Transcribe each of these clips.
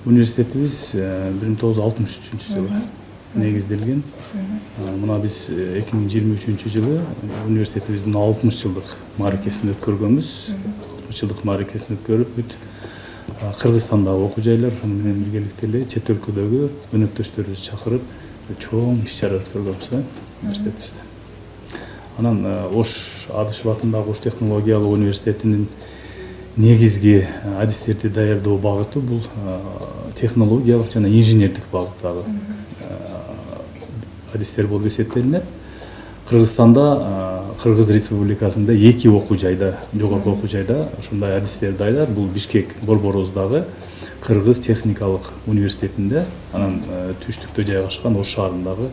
Университетибиз 1963-жылы негизделген. Мына биз 2023-жылы университетибиздин 60 жылдык мааракесин өткөргөнбүз. 60 жылдык мааракесин өткөрүп бүт Кыргызстандагы окуу жайлар менен биргеликте эле чет өлкөдөгү өнөктөштөрүбүздү чакырып чоң иш-чара өткөргөнбүз университетибизде. Анан Ош Адышев атындагы Ош технологиялык университетинин негизги адистерди даярдоо багыты бул технологиялык жана инженердик багыттагы адистер болуп эсептелинет. Кыргызстанда, Кыргыз Республикасында 2 окуу жайда, жогорку окуу жайда ушундай адистер даяр. Бул Бишкек борборубуздагы Кыргыз техникалык университетинде, анан түштүктө жайгашкан Ош шаарындагы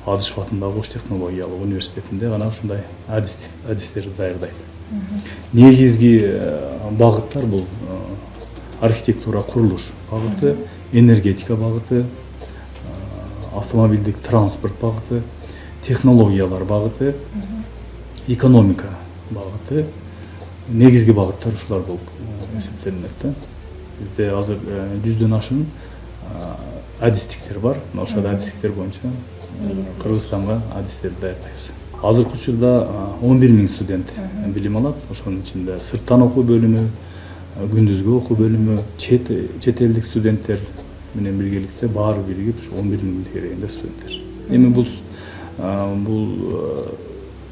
Адышев атындагы Ош технологиялык университетинде гана ушундай адистерди даярдайт. Негизги багыттар бул архитектура, курулуш багыты, энергетика багыты, автомобилдик транспорт багыты, технологиялар багыты, экономика багыты. Негизги багыттар ушулар болуп эсептелинет. Бизде азыр 100дөн ашык адистиктер бар. Ошол адистиктер боюнча Кыргызстанга адистерди даярдайбыз. Азыркы учурда 11 000 студент билим алат. Ошонун ичинде сырттан окуу бөлүмү, күндүзгү окуу бөлүмү, чет элдик студенттер менен биргеликте баары биригип 11 000 дегенде студенттер. Эми бул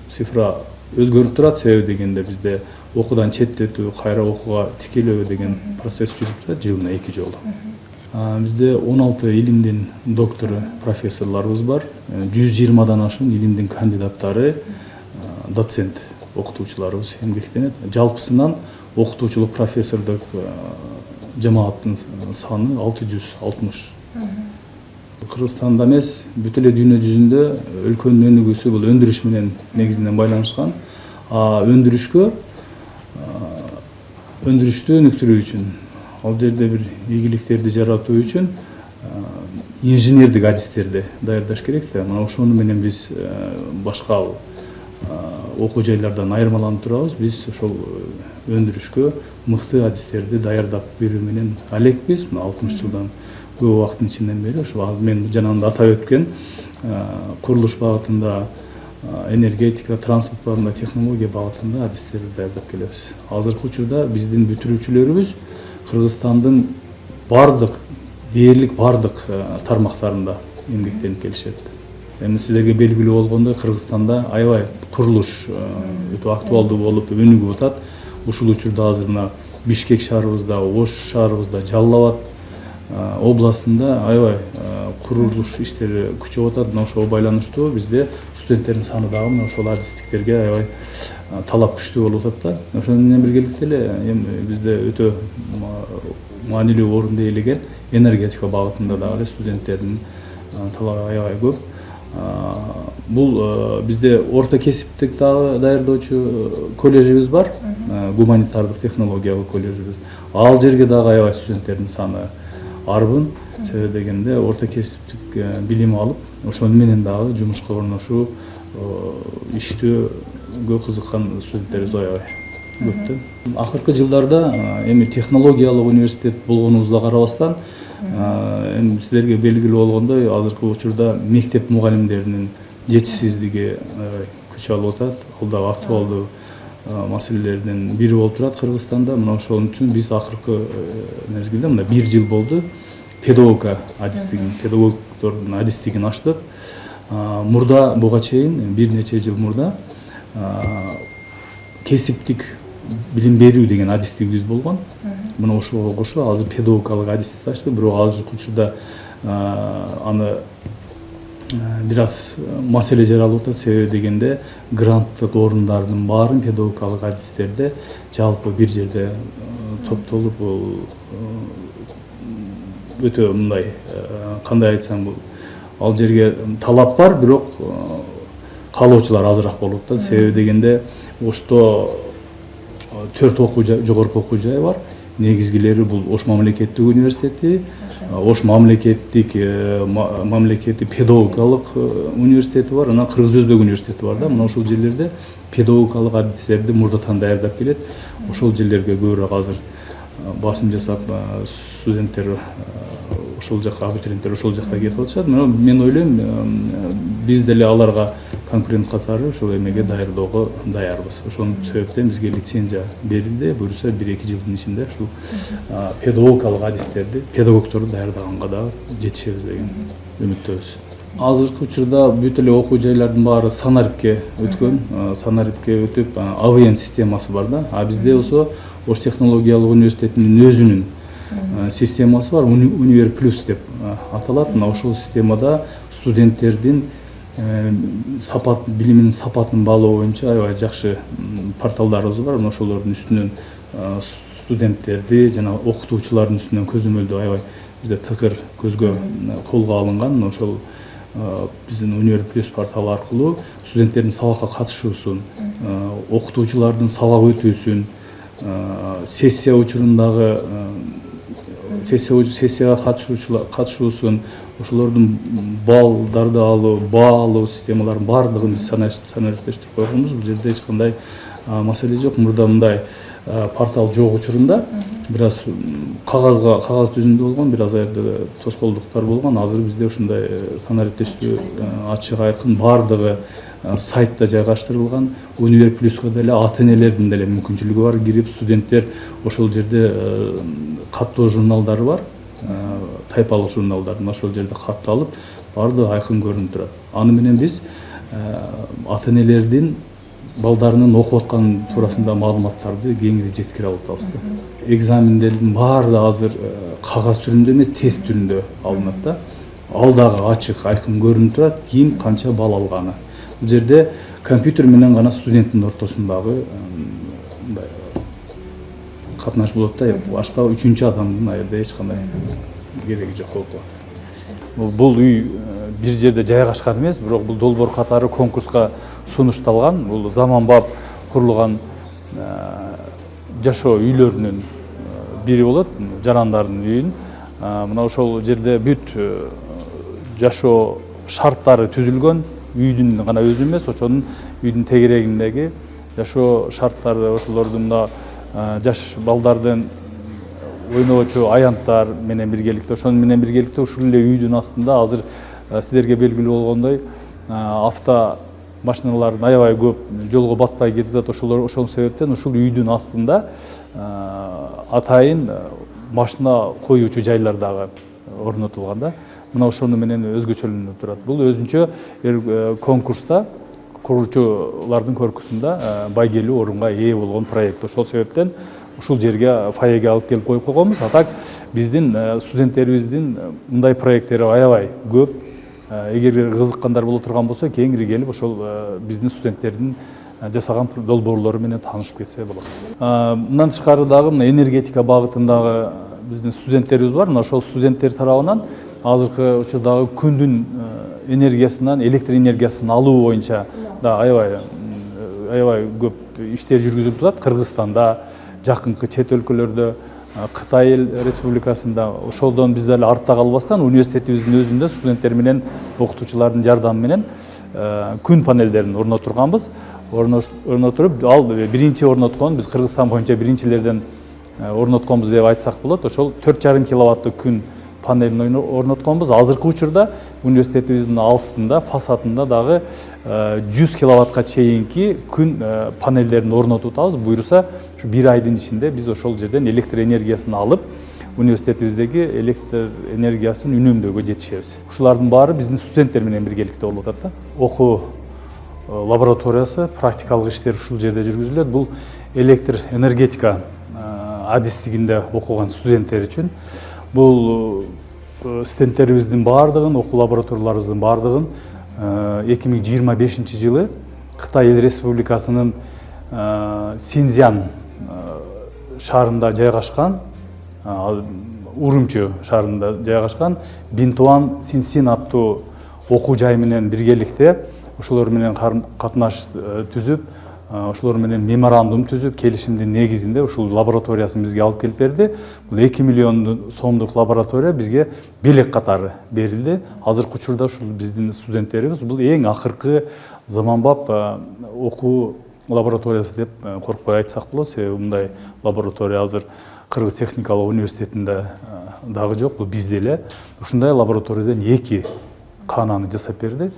цифра өзгөрүп турат. Себеби дегенде бизде окуудан четтетүү, кайра окууга тикелөө деген процесс жүрүп турат жылына 2 жолу. Бизде 16 илимдин доктору, профессорлорубуз бар. 120дан ашык илимдин кандидаттары, доцент окутуучуларыбыз эмгектенет. Жалпысынан окутуучулук профессордук жамааттын саны 660. Кыргызстанда эмес, бүт эле дүйнө жүзүндө өлкөнүн өнүгүүсү бул өндүрүш менен негизинен байланышкан. Өндүрүштү өнүктүрүү үчүн, ал жерде бир ийгиликтерди жаратуу үчүн инженердик адистерди даярдаш керек да. Мына ошону менен биз башка окуу жайлардан айырмаланып турабыз. Биз ошол өндүрүшкө мыкты адистерди даярдап берүү менен алекпиз. Мына 60 жылдан көп убакыттын ичинен бери ошо мен жанагында атап өткөн курулуш багытында, энергетика, транспорт багытында, технология багытында адистерди даярдап келебиз. Азыркы учурда биздин бүтүрүүчүлөрүбүз Кыргызстандын дээрлик бардык тармактарында эмгектенип келишет. Эми силерге белгилүү болгондой, Кыргызстанда аябай курулуш өтө актуалдуу болуп өнүгүп атат. Ушул учурда азыр мына Бишкек шаарыбызда, Ош шаарыбызда, Жалал Абад областында аябай курулуш иштери күчөп атат. Мына ошого байланыштуу бизде студенттердин саны дагы мына ошол адистиктерге аябай талап күчтүү болуп атат да. Ошону менен биргеликте эле бизде өтө маанилүү орунду ээлеген энергетика багытында дагы эле студенттердин талабы аябай көп. Бул бизде орто кесиптик дагы даярдоочу коллежибиз бар, гуманитардык технологиялык коллежибиз. Ал жерге дагы аябай студенттердин саны арбын. Себеби дегенде орто кесиптик билим алып, ошону менен дагы жумушка орношуу, иштөөгө кызыккан студенттерибиз аябай көп да. Акыркы жылдарда эми технологиялык университет болгонубузга карабастан, эми силерге белгилүү болгондой, азыркы учурда мектеп мугалимдеринин жетишсиздиги күч алып атат. Ал дагы актуалдуу маселелердин бири болуп турат Кыргызстанда. Мына ошол үчүн биз акыркы мезгилде, мына 1 жыл болду, педагогдордун адистигин ачтык. Мурда буга чейин бир нече жыл мурда кесиптик билим берүү деген адистигибиз болгон. Мына ошого кошо азыр педагогикалык адистикти ачтык. Бирок азыркы учурда аны бир аз маселе жаралып атат. Себеби дегенде гранттык орундардын баарын педагогикалык адистерде жалпы бир жерде топтолуп, өтө мындай кандай айтсам, бул ал жерге талап бар, бирок каалоочулар азыраак болуп атат. Себеби дегенде Ошто 4 жогорку окуу жай бар. Негизгилери бул Ош мамлекеттик университети, Ош мамлекеттик педагогикалык университети бар, анан Кыргыз Өзбек университети бар да. Мына ошол жерлерде педагогикалык адистерди мурдатан даярдап келет. Ошол жерлерге көбүрөөк азыр басым жасап студенттер ошол жака абитуриенттер ошол жака кетип атышат. Мен ойлойм, биз деле аларга конкурент катары ошол эмеге даярдоого даярбыз. Ошол себептен бизге лицензия берилди. Буюрса 1-2 жылдын ичинде ушул педагогикалык адистерди, педагогторду даярдаганга да жетишебиз деген үмүттөбүз. Азыркы учурда бүт эле окуу жайлардын баары санарипке өткөн, санарипке өтүп, АВН системасы бар да. А бизде болсо Ош технологиялык университетинин өзүнүн системасы бар, Универ плюс деп аталат. Ошол системада студенттердин сапат, билиминин сапатын баалоо боюнча аябай жакшы порталдарыбыз бар. Ошолордун үстүнөн студенттерди жана окутуучулардын үстүнөн көзөмөлдөө аябай бизде тыкыр көзгө колго алынган. Ошол биздин Универ плюс порталы аркылуу студенттердин сабакка катышуусун, окутуучулардын сабак өтүүсүн, сессия учурундагы сессияга катышуусун, ошолордун балдарды алуу, баа алуу системаларын баардыгын биз санариптештирип койгонбуз. Бул жерде эч кандай маселе жок. Мурда мындай портал жок учурунда бир аз кагаз жүзүндө болгон, бир аз аерде тоскоолдуктар болгон. Азыр бизде ушундай санариптештирүү ачык айкын баардыгы сайтта жайгаштырылган. Универ плюска деле ата энелердин деле мүмкүнчүлүгү бар, кирип студенттер ошол жерде каттоо журналдары бар, тайпалык журналдарын ошол жерде кат алып, баардыгы айкын көрүнүп турат. Аны менен биз ата энелердин балдарынын окуп аткан туурасында маалыматтарды кеңири жеткире алып атабыз да. Экзамендердин баары азыр кагаз түрүндө эмес, тест түрүндө алынат да. Ал дагы ачык, айкын көрүнүп турат, ким канча балл алганы. Бул жерде компьютер менен гана студенттин ортосундагы катнаш болот да. Башка үчүнчү адамдын аерде эч кандай кереги жок болуп калат. Бул үй бир жерде жайгашкан эмес, бирок бул долбоор катары конкурска сунушталган. Бул заманбап курулган жашоо үйлөрүнүн бири болот, жарандардын үйүн. Мына ошол жерде бүт жашоо шарттары түзүлгөн. Үйдүн гана өзү эмес, ошонун үйдүн тегерегиндеги жашоо шарттары, ошолордун жаш балдардын ойноочу аянттар менен биргеликте, ошону менен биргеликте ушул эле үйдүн астында азыр сиздерге белгилүү болгондой авто машиналардын аябай көп жолго батпай кетип атат. Ошол себептен ушул үйдүн астында атайын машина коюучу жайлар дагы орнотулган да. Мына ошону менен өзгөчөлөнүп турат. Бул өзүнчө конкурста куруучулардын корпусунда байгелүү орунга ээ болгон проект. Ошол себептен ушул жерге фойеге алып келип коюп койгонбуз. А так биздин студенттерибиздин мындай проекттери аябай көп. Эгер кызыккандар боло турган болсо, кеңири келип ошол биздин студенттердин жасаган долбоорлору менен таанышып кетсе болот. Мындан тышкары дагы энергетика багытындагы биздин студенттерибиз бар. Ошол студенттер тарабынан азыркы учурдагы күндүн энергиясынан, электр энергиясын алуу боюнча да аябай көп иштер жүргүзүлүп атат. Кыргызстанда, жакынкы чет өлкөлөрдө, Кытай республикасында. Ошолдон биз деле артта калбастан университетибиздин өзүндө студенттер менен, окутуучулардын жардамы менен күн панелдерин орнотурганбыз. Орнотуруп, ал биринчи орноткон, биз Кыргызстан боюнча биринчилерден орнотконбуз деп айтсак болот. Ошол 4,5 киловатттык күн панелин орнотконбуз. Азыркы учурда университетибиздин алыстында, фасадында дагы 100 киловаттка чейинки күн панелдерин орнотуп атабыз. Буйруса, ушу 1 айдын ичинде биз ошол жерден электр энергиясын алып, университетибиздеги электр энергиясын үнөмдөөгө жетишебиз. Ушулардын баары биздин студенттер менен биргеликте болуп атат да. Окуу лабораториясы, практикалык иштер ушул жерде жүргүзүлөт. Бул электр энергетика адистигинде окуган студенттер үчүн. Бул студенттерибиздин баардыгын, окуу лабораторияларыбыздын баардыгын 2025 жылы Кытай Республикасынын Синьцзян шаарында жайгашкан, Урумчи шаарында жайгашкан Бинтуан Синсин аттуу окуу жай менен биргеликте ошолор менен катнаш түзүп, ошолор менен меморандум түзүп, келишимдин негизинде ушул лабораториясын бизге алып келип берди. Бул 2 миллион сомдук лаборатория бизге белек катары берилди. Азыркы учурда ушул биздин студенттерибиз бул эң акыркы заманбап окуу лабораториясы деп коркпой айтсак болот, себеби мындай лаборатория азыр Кыргыз техникалык университетинде дагы жок, бул бизде эле. Ушундай лабораториядан 2 кананы жасап берди.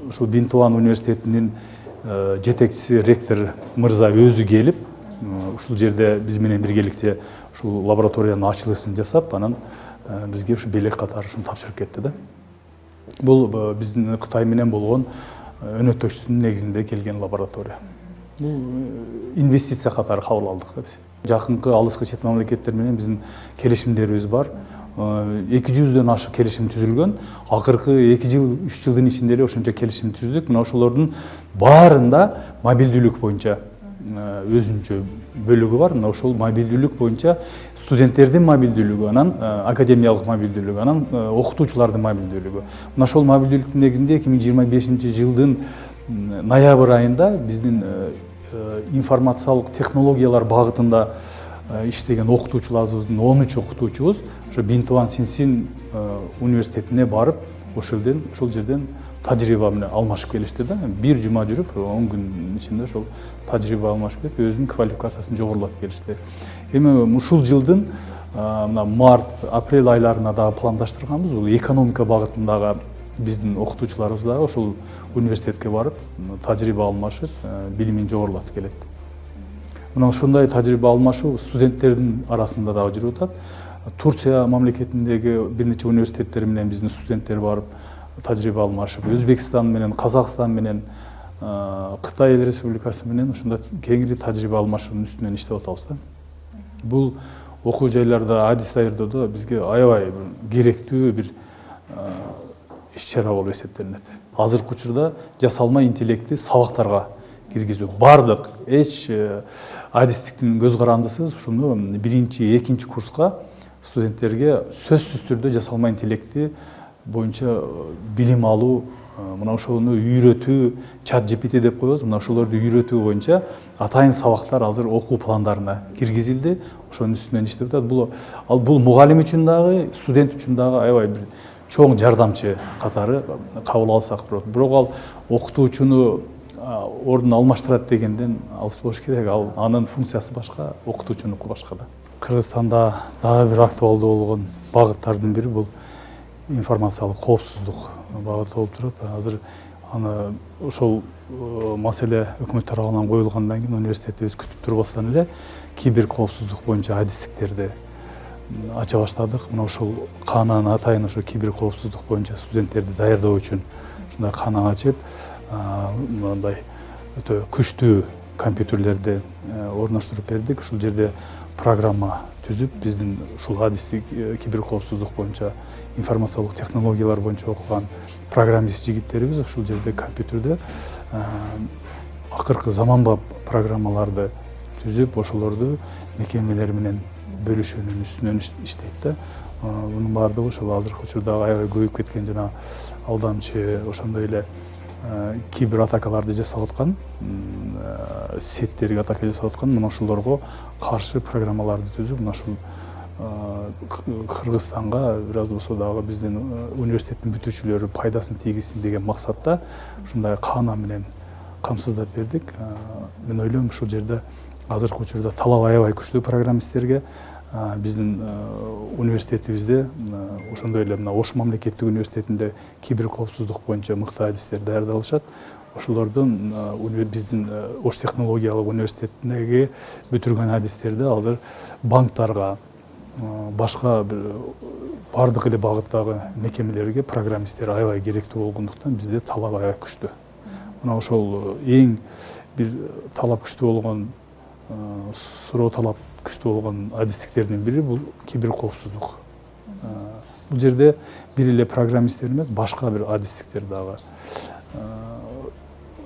Ушул Бинтуан университетинин жетекчиси ректор мырза өзү келип, ушул жерде биз менен биргеликте ушул лабораториянын ачылышын жасап, анан бизге ушу белек катары ушуну тапшырып кетти да. Бул биздин Кытай менен болгон өнөктөштүктүн негизинде келген лаборатория. Бул инвестиция катары кабыл алдык да биз. Жакынкы алыскы чет мамлекеттер менен биздин келишимдерибиз бар. 200дөн ашык келишим түзүлгөн. Акыркы 2 жыл, 3 жылдын ичинде эле ошончо келишим түздүк. Мына ошолордун баарында мобилдүүлүк боюнча өзүнчө бөлүгү бар. Мына ошол мобилдүүлүк боюнча студенттердин мобилдүүлүгү, анан академиялык мобилдүүлүгү, анан окутуучулардын мобилдүүлүгү. Мына ошол мобилдүүлүктүн негизинде 2025 жылдын ноябрь айында биздин информациялык технологиялар багытында иштеген окутуучуларыбыздын 13 окутуучубуз ошо Бинтуан Синсин университетине барып, ошол жерден тажрыйба менен алмашып келишти да. Бир жума жүрүп, 10 күн ичинде ошол тажрыйба алмашып келип, өзүнүн квалификациясын жогорулатып келишти. Эми ушул жылдын мына март, апрель айларына дагы пландаштырганбыз. Бул экономика багытындагы биздин окутуучуларыбыз дагы ошол университетке барып, тажрыйба алмашып, билимин жогорулатып келет. Мына ушундай тажрыйба алмашуу студенттердин арасында дагы жүрүп атат. Турция мамлекетиндеги бир нече университеттер менен биздин студенттер барып тажрыйба алмашып, Өзбекстан менен, Казакстан менен, Кытай Эл Республикасы менен ушундай кеңири тажрыйба алмашуунун үстүнөн иштеп атабыз да. Бул окуу жайларда, адис даярдоодо бизге аябай керектүү бир иш-чара болуп эсептелинет. Азыркы учурда жасалма интеллекти сабактарга киргизүү бардык эч адистиктин көз карандысыз ушуну 1-2 курска студенттерге сөзсүз түрдө жасалма интеллекти боюнча билим алуу, мына ошону үйрөтүү, чат GPT деп коебуз, мына ошолорду үйрөтүү боюнча атайын сабактар азыр окуу пландарына киргизилди. Ошонун үстүнөн иштеп атат. Бул мугалим үчүн дагы, студент үчүн дагы аябай бир чоң жардамчы катары кабыл алсак болот. Бирок ал окутуучуну ордун алмаштырат дегенден алыс болуш керек. Анын функциясы башка, окутуучунуку башка да. Кыргызстанда дагы бир актуалдуу болгон багыттардын бири бул информациялык коопсуздук багыты болуп турат. Азыр аны ошол маселе өкмөт тарабынан коюлгандан кийин университетибиз күтүп турбастан эле кибер коопсуздук боюнча адистиктерди ача баштадык. Мына ошол канан атайын ошо кибер коопсуздук боюнча студенттерди даярдоо үчүн ушундай кана ачып, мындай өтө күчтүү компьютерлерди орноштуруп бердик. Ушул жерде программа түзүп, биздин ушул адистик кибер коопсуздук боюнча информациялык технологиялар боюнча окуган программист жигиттерибиз ушул жерде компьютерде акыркы заманбап программаларды түзүп, ошолорду мекемелер менен бөлүшүүнүн үстүнөн иштейт да. Мунун баардыгы ошол азыркы учурда аябай көбөйүп кеткен жана алдамчы, ошондой эле кибер атакаларды жасап аткан, сеттерге атака жасап аткан, мына ошолорго каршы программаларды түзүп, мына ушул Кыргызстанга бир аз болсо дагы биздин университеттин бүтүүчүлөрү пайдасын тийгизсин деген максатта ушундай кана менен камсыздап бердик. Мен ойлойм ушул жерде азыркы учурда талап аябай күчтүү программисттерге. Биздин университетибизде ошондой эле мына Ош мамлекеттик университетинде кибер коопсуздук боюнча мыкты адистер даярдалышат. Ошолордун биздин Ош технологиялык университетиндеги бүтүргөн адистерди азыр банктарга, башка бардык эле багыттагы мекемелерге программисттер аябай керектүү болгондуктан бизде талап аябай күчтүү. Мына ошол эң бир талап күчтүү болгон, суроо талап күчтүү болгон адистиктердин бири бул кибер коопсуздук. Бул жерде бир эле программисттер эмес, башка бир адистиктер дагы,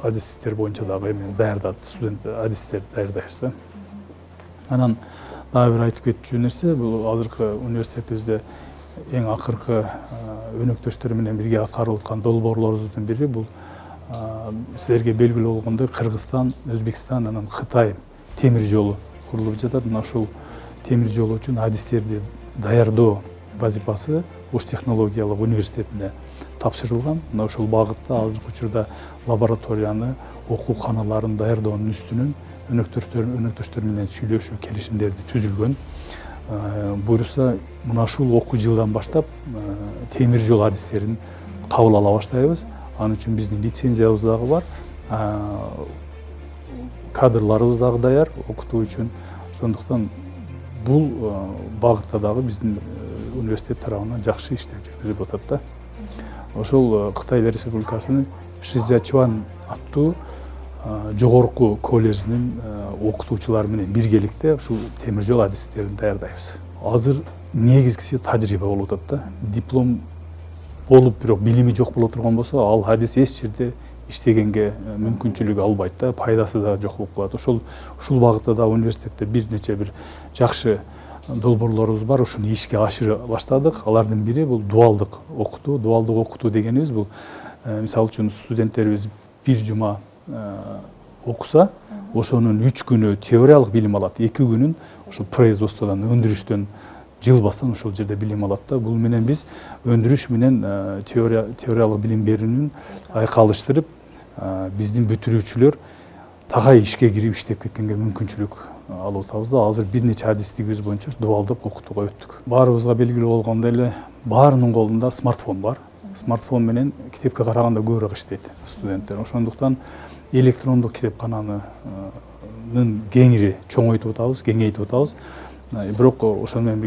адистиктер боюнча дагы эми даярдат, студент адистер даярдайбыз да. Анан дагы бир айтып кетчү нерсе, бул азыркы университетибизде эң акыркы өнөктөштөр менен бирге аткарылып аткан долбоорлорубуздун бири бул силерге белгилүү болгондой Кыргызстан, Өзбекстан, анан Кытай темир жолу курулуп жатат. Мына ушул темир жол үчүн адистерди даярдоо вазифасы Ош технологиялык университетине тапшырылган. Мына ушул багытта азыркы учурда лабораторияны окууканаларын даярдоонун үстүнөн өнөктөштөр менен сүйлөшүү келишимдерди түзүлгөн. Буюрса мына ушул окуу жылдан баштап темир жол адистерин кабыл ала баштайбыз. Анын үчүн биздин лицензиябыз дагы бар, кадрларыбыз дагы даяр окутуу үчүн. Ошондуктан бул багытта дагы биздин университет тарабынан жакшы иштер жүргүзүлүп атат да. Ошол Кытай Республикасынын Шизячуан аттуу жогорку колледжинин окутуучулары менен биргеликте ушул темир жол адистерин даярдайбыз. Азыр негизгиси тажрыйба болуп атат да. Диплом болуп, бирок билими жок боло турган болсо, ал адис эч жерде иштегенге мүмкүнчүлүк албайт да, пайдасы да жок болуп калат. Ушул багытта да университетте бир нече бир жакшы долбоорлорубуз бар. Ушуну ишке ашыра баштадык. Алардын бири бул дуалдык окутуу. Дуалдык окутуу дегенибиз бул мисалы үчүн студенттерибиз бир жума окуса, ошонун 3 күнү теориялык билим алат, 2 күнүн ошол производстводон, өндүрүштөн жылбастан ошол жерде билим алат да. Бул менен биз өндүрүш менен теориялык билим берүүнүн айкалыштырып, биздин бүтүрүүчүлөр тагай ишке кирип иштеп кеткенге мүмкүнчүлүк алып атабыз да. Азыр бир нече адистигибиз боюнча дуалдык окутууга өттүк. Баарыбызга белгилүү болгондой эле баарынын колунда смартфон бар. Смартфон менен китепке караганда көбүрөөк иштейт студенттер. Ошондуктан электрондук китепкананын кеңири чоңойтуп атабыз, кеңейтип атабыз. Бирок ошону менен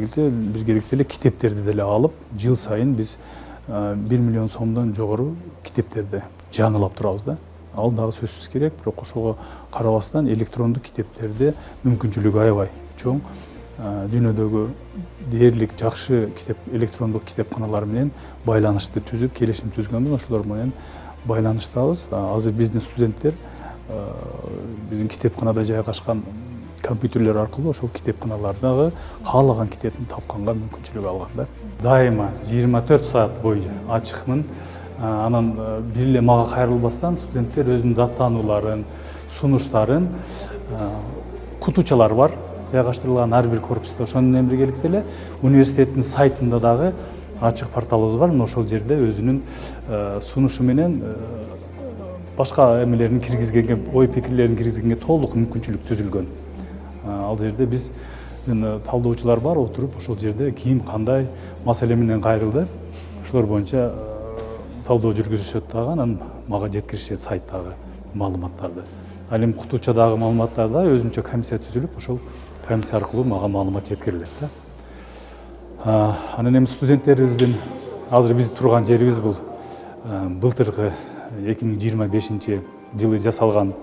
биргеликте эле китептерди деле алып, жыл сайын биз 1 миллион сомдон жогору китептерди жаңылап турабыз да. Ал дагы сөзсүз керек, бирок ошого карабастан электрондук китептерди мүмкүнчүлүгү аябай чоң. Дүйнөдөгү дээрлик жакшы электрондук китепканалар менен байланышты түзүп, келишим түзгөнбүз, ошолор менен байланыштабыз. Азыр биздин студенттер биздин китепканада жайгашкан компьютерлер аркылуу ошол китепканалардагы каалаган китептин тапканга мүмкүнчүлүк алган да. Дайыма 24 саат бою ачыкмын. Анан бир эле мага кайрылбастан студенттер өзүнүн даттанууларын, сунуштарын, кутучалар бар жайгаштырылган ар бир корпуста. Ошону менен биргеликте эле университеттин сайтында дагы ачык порталыбыз бар. Ошол жерде өзүнүн сунушу менен башка эмелерин киргизгенге, ой пикирлерин киргизгенге толук мүмкүнчүлүк түзүлгөн. Ал жерде биз талдоочулар бар, отуруп ошол жерде ким кандай маселе менен кайрылды, ошолор боюнча талдоо жүргүзүшөт дагы, анан мага жеткиришет сайттагы маалыматтарды. Ал эми кутучадагы маалыматтарда өзүнчө комиссия түзүлүп, ошол комиссия аркылуу мага маалымат жеткирилет да. Анан эми студенттерибиздин азыр биз турган жерибиз бул былтыркы 2025 жылы жасалган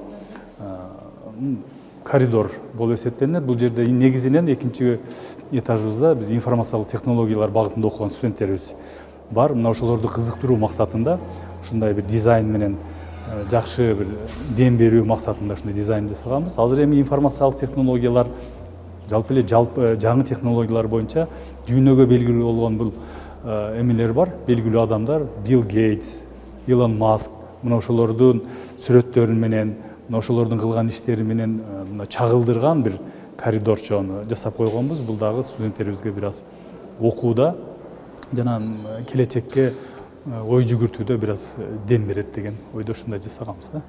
коридор болуп эсептелинет. Бул жерде негизинен экинчи этажыбызда биз информациялык технологиялар багытында окуган студенттерибиз бар. Мына ошолорду кызыктыруу максатында ушундай бир дизайн менен жакшы бир дем берүү максатында ушундай дизайн жасаганбыз. Азыр эми информациялык технологиялар жалпы жаңы технологиялар боюнча дүйнөгө белгилүү болгон бул эмелер бар, белгилүү адамдар, Билл Гейтс, Илон Маск, мына ошолордун сүрөттөрү менен, мына ошолордун кылган иштери менен чагылдырган бир коридорчону жасап койгонбуз. Бул дагы студенттерибизге бир аз окууда жана келечекке ой жүгүртүүдө бир аз дем берет деген ойдо ушундай жасаганбыз да.